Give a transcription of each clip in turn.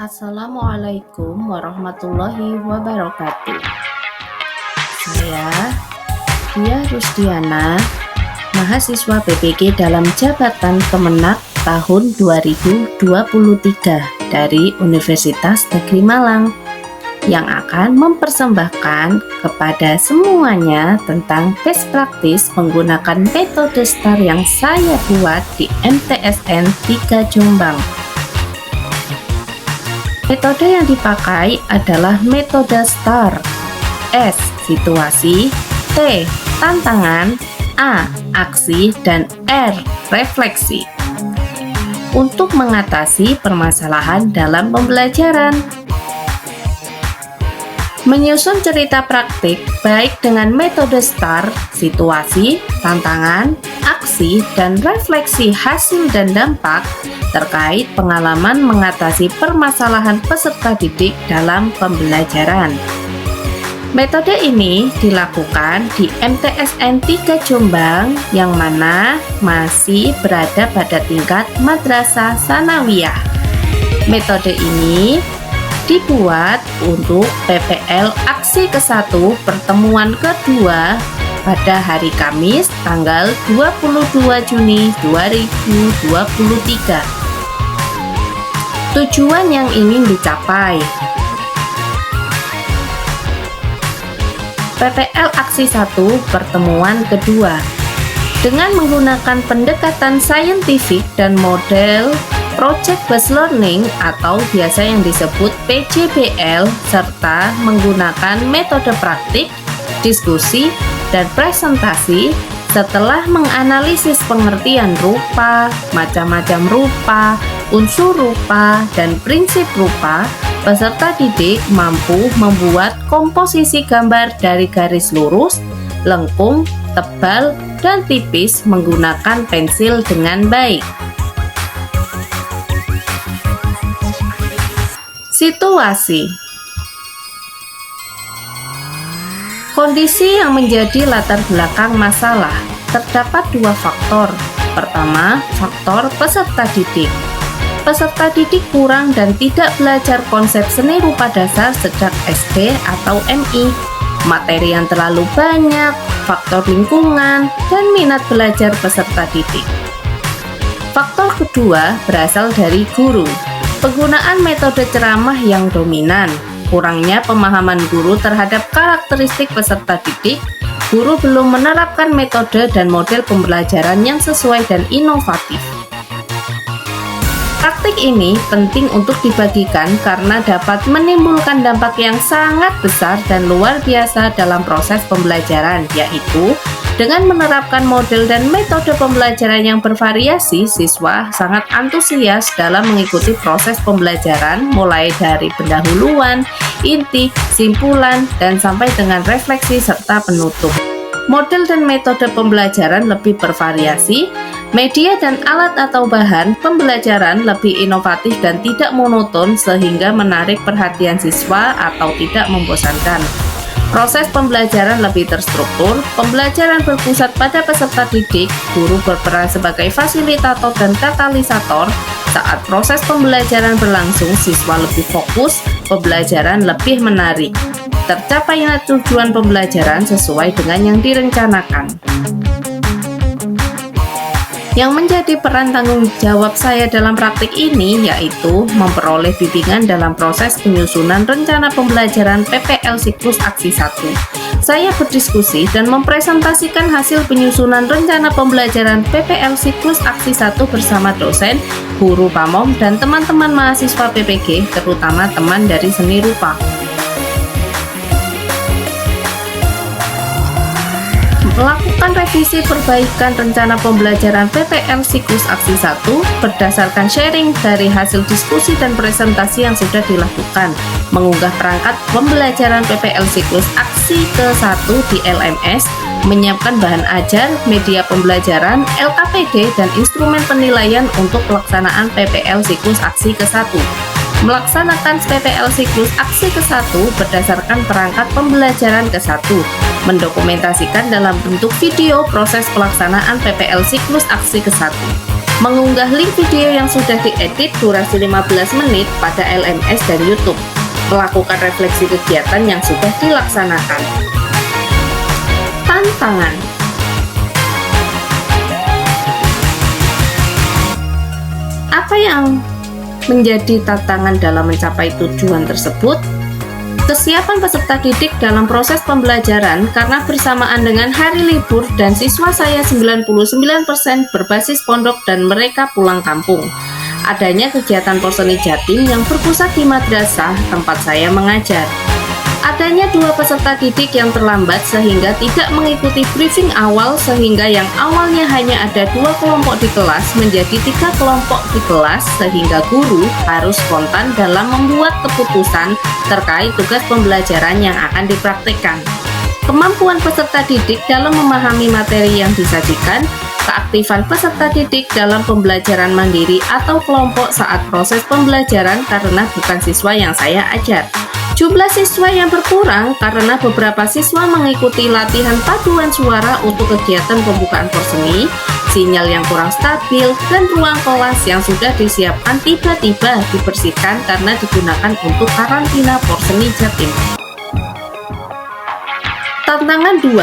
Assalamualaikum warahmatullahi wabarakatuh. Saya Dia Rusdiana, mahasiswa PPG dalam Jabatan Kemenak tahun 2023 dari Universitas Negeri Malang yang akan mempersembahkan kepada semuanya tentang best practice menggunakan metode STAR yang saya buat di MTSN 3 Jombang. Metode yang dipakai adalah metode STAR. S. Situasi, T. Tantangan, A. Aksi, dan R. Refleksi untuk mengatasi permasalahan dalam pembelajaran. Menyusun cerita praktik baik dengan metode STAR, situasi, tantangan, aksi, dan refleksi hasil dan dampak terkait pengalaman mengatasi permasalahan peserta didik dalam pembelajaran. Metode ini dilakukan di MTSN 3 Jombang yang mana masih berada pada tingkat madrasah sanawiyah. Metode ini dibuat untuk PPL aksi ke-1 pertemuan kedua pada hari Kamis tanggal 22 Juni 2023. Tujuan yang ingin dicapai. PPL aksi 1 pertemuan kedua dengan menggunakan pendekatan saintifik dan model Project Based Learning atau biasa yang disebut PJBL serta menggunakan metode praktik, diskusi, dan presentasi. Setelah menganalisis pengertian rupa, macam-macam rupa, unsur rupa, dan prinsip rupa, peserta didik mampu membuat komposisi gambar dari garis lurus, lengkung, tebal, dan tipis menggunakan pensil dengan baik. Situasi. Kondisi yang menjadi latar belakang masalah. Terdapat dua faktor. Pertama, faktor peserta didik. Peserta didik kurang dan tidak belajar konsep seni rupa dasar sejak SD atau MI. Materi yang terlalu banyak, faktor lingkungan, dan minat belajar peserta didik. Faktor kedua berasal dari guru. Penggunaan metode ceramah yang dominan, kurangnya pemahaman guru terhadap karakteristik peserta didik, guru belum menerapkan metode dan model pembelajaran yang sesuai dan inovatif. Praktik ini penting untuk dibagikan karena dapat menimbulkan dampak yang sangat besar dan luar biasa dalam proses pembelajaran, yaitu dengan menerapkan model dan metode pembelajaran yang bervariasi, siswa sangat antusias dalam mengikuti proses pembelajaran mulai dari pendahuluan, inti, simpulan, dan sampai dengan refleksi serta penutup. Model dan metode pembelajaran lebih bervariasi, media dan alat atau bahan pembelajaran lebih inovatif dan tidak monoton sehingga menarik perhatian siswa atau tidak membosankan. Proses pembelajaran lebih terstruktur, pembelajaran berpusat pada peserta didik, guru berperan sebagai fasilitator dan katalisator. Saat proses pembelajaran berlangsung, siswa lebih fokus, pembelajaran lebih menarik. Tercapainya tujuan pembelajaran sesuai dengan yang direncanakan. Yang menjadi peran tanggung jawab saya dalam praktik ini yaitu memperoleh bimbingan dalam proses penyusunan rencana pembelajaran PPL siklus aksi 1. Saya berdiskusi dan mempresentasikan hasil penyusunan rencana pembelajaran PPL siklus aksi 1 bersama dosen, guru pamong, dan teman-teman mahasiswa PPG, terutama teman dari seni rupa. Melakukan revisi perbaikan rencana pembelajaran PPL siklus aksi 1 berdasarkan sharing dari hasil diskusi dan presentasi yang sudah dilakukan, mengunggah perangkat pembelajaran PPL siklus aksi ke-1 di LMS, menyiapkan bahan ajar, media pembelajaran, LKPD, dan instrumen penilaian untuk pelaksanaan PPL siklus aksi ke-1. Melaksanakan PPL siklus aksi ke-1 berdasarkan perangkat pembelajaran ke-1, mendokumentasikan dalam bentuk video proses pelaksanaan PPL siklus aksi ke-1. mengunggah link video yang sudah diedit durasi 15 menit pada LMS dan YouTube, melakukan refleksi kegiatan yang sudah dilaksanakan. Tantangan. Apa yang menjadi tantangan dalam mencapai tujuan tersebut? Kesiapan peserta didik dalam proses pembelajaran karena bersamaan dengan hari libur dan siswa saya 99% berbasis pondok dan mereka pulang kampung. Adanya kegiatan Porseni Jatim yang berpusat di madrasah tempat saya mengajar. Adanya 2 peserta didik yang terlambat sehingga tidak mengikuti briefing awal, sehingga yang awalnya hanya ada 2 kelompok di kelas menjadi 3 kelompok di kelas, sehingga guru harus spontan dalam membuat keputusan terkait tugas pembelajaran yang akan dipraktikkan. Kemampuan peserta didik dalam memahami materi yang disajikan, keaktifan peserta didik dalam pembelajaran mandiri atau kelompok saat proses pembelajaran karena bukan siswa yang saya ajar. Jumlah siswa yang berkurang karena beberapa siswa mengikuti latihan paduan suara untuk kegiatan pembukaan Porseni, sinyal yang kurang stabil, dan ruang kelas yang sudah disiapkan tiba-tiba dibersihkan karena digunakan untuk karantina Porseni Jatim. Tantangan 2.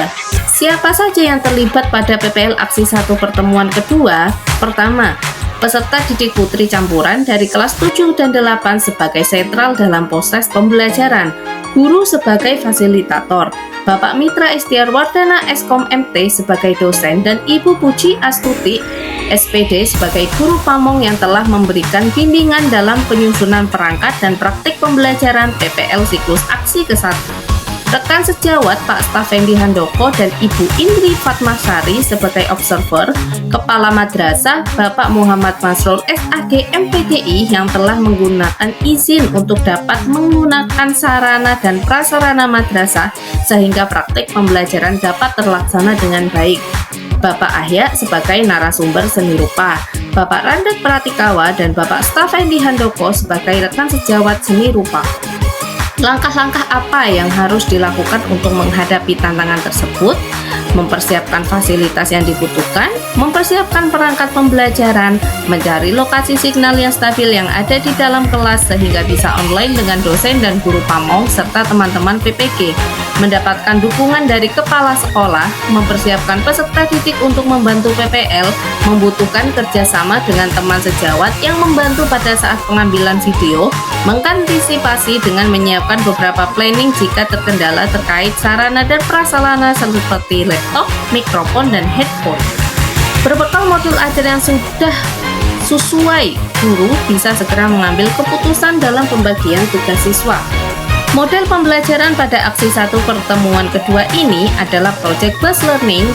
Siapa saja yang terlibat pada PPL Aksi 1 pertemuan kedua? Pertama, peserta didik putri campuran dari kelas 7 dan 8 sebagai sentral dalam proses pembelajaran, guru sebagai fasilitator, Bapak Mitra Istiarwardana Eskom MT sebagai dosen, dan Ibu Puji Astuti SPD sebagai guru pamong yang telah memberikan bimbingan dalam penyusunan perangkat dan praktik pembelajaran PPL siklus aksi ke-1. Rekan sejawat Pak Stafendi Handoko dan Ibu Indri Fatmasari sebagai observer, Kepala Madrasah Bapak Muhammad Masrul SAG MPGI yang telah menggunakan izin untuk dapat menggunakan sarana dan prasarana madrasah sehingga praktik pembelajaran dapat terlaksana dengan baik. Bapak Ahya sebagai narasumber seni rupa, Bapak Randet Pratikawa dan Bapak Stafendi Handoko sebagai rekan sejawat seni rupa. Langkah-langkah apa yang harus dilakukan untuk menghadapi tantangan tersebut? Mempersiapkan fasilitas yang dibutuhkan, mempersiapkan perangkat pembelajaran, mencari lokasi signal yang stabil yang ada di dalam kelas sehingga bisa online dengan dosen dan guru pamong serta teman-teman PPG, mendapatkan dukungan dari kepala sekolah, mempersiapkan peserta didik untuk membantu PPL, membutuhkan kerjasama dengan teman sejawat yang membantu pada saat pengambilan video, mengantisipasi dengan menyiapkan beberapa planning jika terkendala terkait sarana dan prasarana seperti laptop, mikrofon, dan headphone. Berbekal modul ajar yang sudah sesuai, guru bisa segera mengambil keputusan dalam pembagian tugas siswa. Model pembelajaran pada aksi 1 pertemuan kedua ini adalah Project Based Learning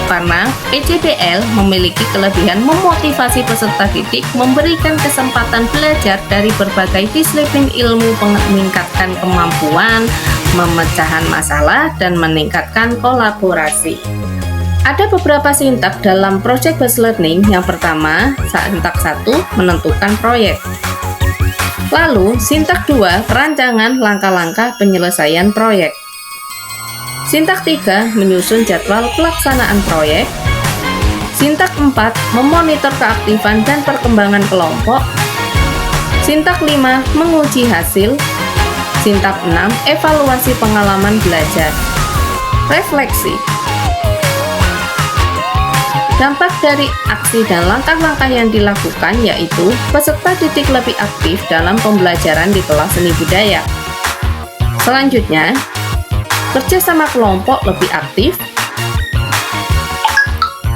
karena PJBL memiliki kelebihan memotivasi peserta didik, memberikan kesempatan belajar dari berbagai disiplin ilmu, meningkatkan kemampuan, memecahan masalah, dan meningkatkan kolaborasi. Ada beberapa sintak dalam Project Based Learning. Yang pertama, sintak 1, menentukan proyek. Lalu, sintak 2, perancangan langkah-langkah penyelesaian proyek. Sintak 3, menyusun jadwal pelaksanaan proyek. Sintak 4, memonitor keaktifan dan perkembangan kelompok. Sintak 5, menguji hasil. Sintak 6, evaluasi pengalaman belajar. Refleksi. Dampak dari aksi dan langkah-langkah yang dilakukan yaitu peserta didik lebih aktif dalam pembelajaran di kelas seni budaya. Selanjutnya, kerja sama kelompok lebih aktif.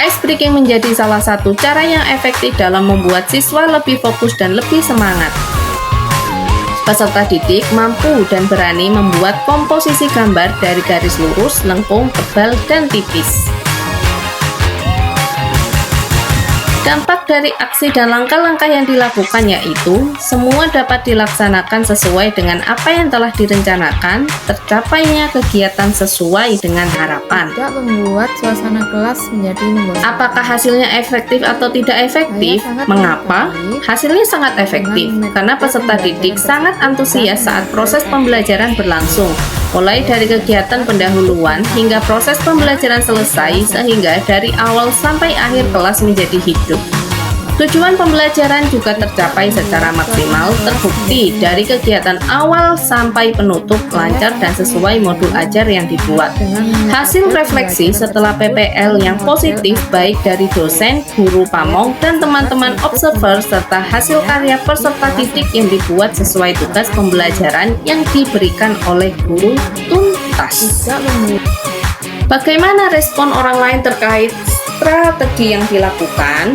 Ice breaking menjadi salah satu cara yang efektif dalam membuat siswa lebih fokus dan lebih semangat. Peserta didik mampu dan berani membuat komposisi gambar dari garis lurus, lengkung, tebal, dan tipis. Dampak dari aksi dan langkah-langkah yang dilakukan yaitu semua dapat dilaksanakan sesuai dengan apa yang telah direncanakan, tercapainya kegiatan sesuai dengan harapan. Tidak membuat suasana kelas menjadi membosankan. Apakah hasilnya efektif atau tidak efektif? Mengapa? Hasilnya sangat efektif karena peserta didik sangat antusias saat proses pembelajaran berlangsung, mulai dari kegiatan pendahuluan hingga proses pembelajaran selesai, sehingga dari awal sampai akhir kelas menjadi hidup. Tujuan pembelajaran juga tercapai secara maksimal, terbukti dari kegiatan awal sampai penutup lancar dan sesuai modul ajar yang dibuat. Hasil refleksi setelah PPL yang positif baik dari dosen, guru pamong, dan teman-teman observer serta hasil karya peserta didik yang dibuat sesuai tugas pembelajaran yang diberikan oleh guru tuntas. Bagaimana respon orang lain terkait strategi yang dilakukan?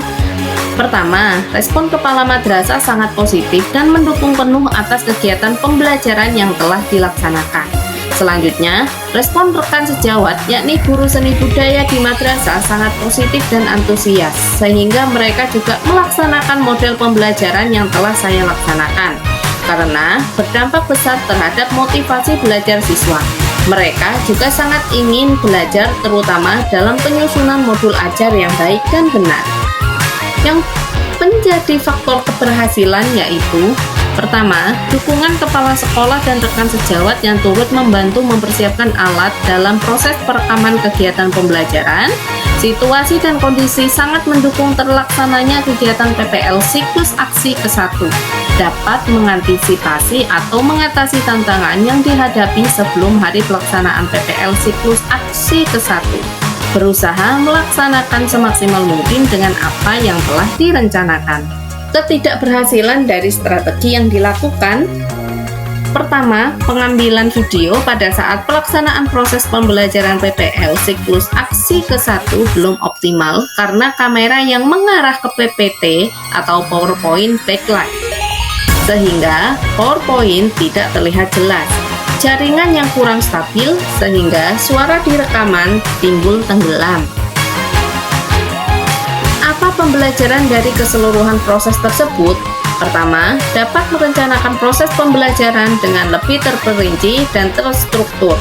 Pertama, respon kepala madrasah sangat positif dan mendukung penuh atas kegiatan pembelajaran yang telah dilaksanakan. Selanjutnya, respon rekan sejawat yakni guru seni budaya di madrasah sangat positif dan antusias, sehingga mereka juga melaksanakan model pembelajaran yang telah saya laksanakan, karena berdampak besar terhadap motivasi belajar siswa. Mereka juga sangat ingin belajar terutama dalam penyusunan modul ajar yang baik dan benar. Yang menjadi faktor keberhasilan yaitu pertama, dukungan kepala sekolah dan rekan sejawat yang turut membantu mempersiapkan alat dalam proses perekaman kegiatan pembelajaran. Situasi dan kondisi sangat mendukung terlaksananya kegiatan PPL siklus aksi ke-1, dapat mengantisipasi atau mengatasi tantangan yang dihadapi sebelum hari pelaksanaan PPL siklus aksi ke-1. Berusaha melaksanakan semaksimal mungkin dengan apa yang telah direncanakan. Ketidakberhasilan dari strategi yang dilakukan: pertama, pengambilan video pada saat pelaksanaan proses pembelajaran PPL siklus aksi ke-1 belum optimal karena kamera yang mengarah ke PPT atau PowerPoint backlight, sehingga PowerPoint tidak terlihat jelas. Jaringan yang kurang stabil sehingga suara di rekaman timbul tenggelam. Apa pembelajaran dari keseluruhan proses tersebut? Pertama, dapat merencanakan proses pembelajaran dengan lebih terperinci dan terstruktur.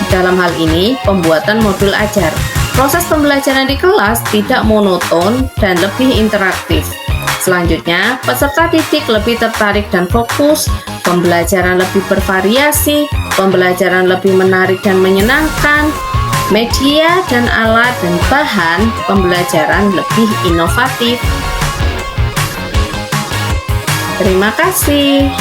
Dalam hal ini, pembuatan modul ajar. Proses pembelajaran di kelas tidak monoton dan lebih interaktif. Selanjutnya, peserta didik lebih tertarik dan fokus, pembelajaran lebih bervariasi, pembelajaran lebih menarik dan menyenangkan, media dan alat dan bahan pembelajaran lebih inovatif. Terima kasih.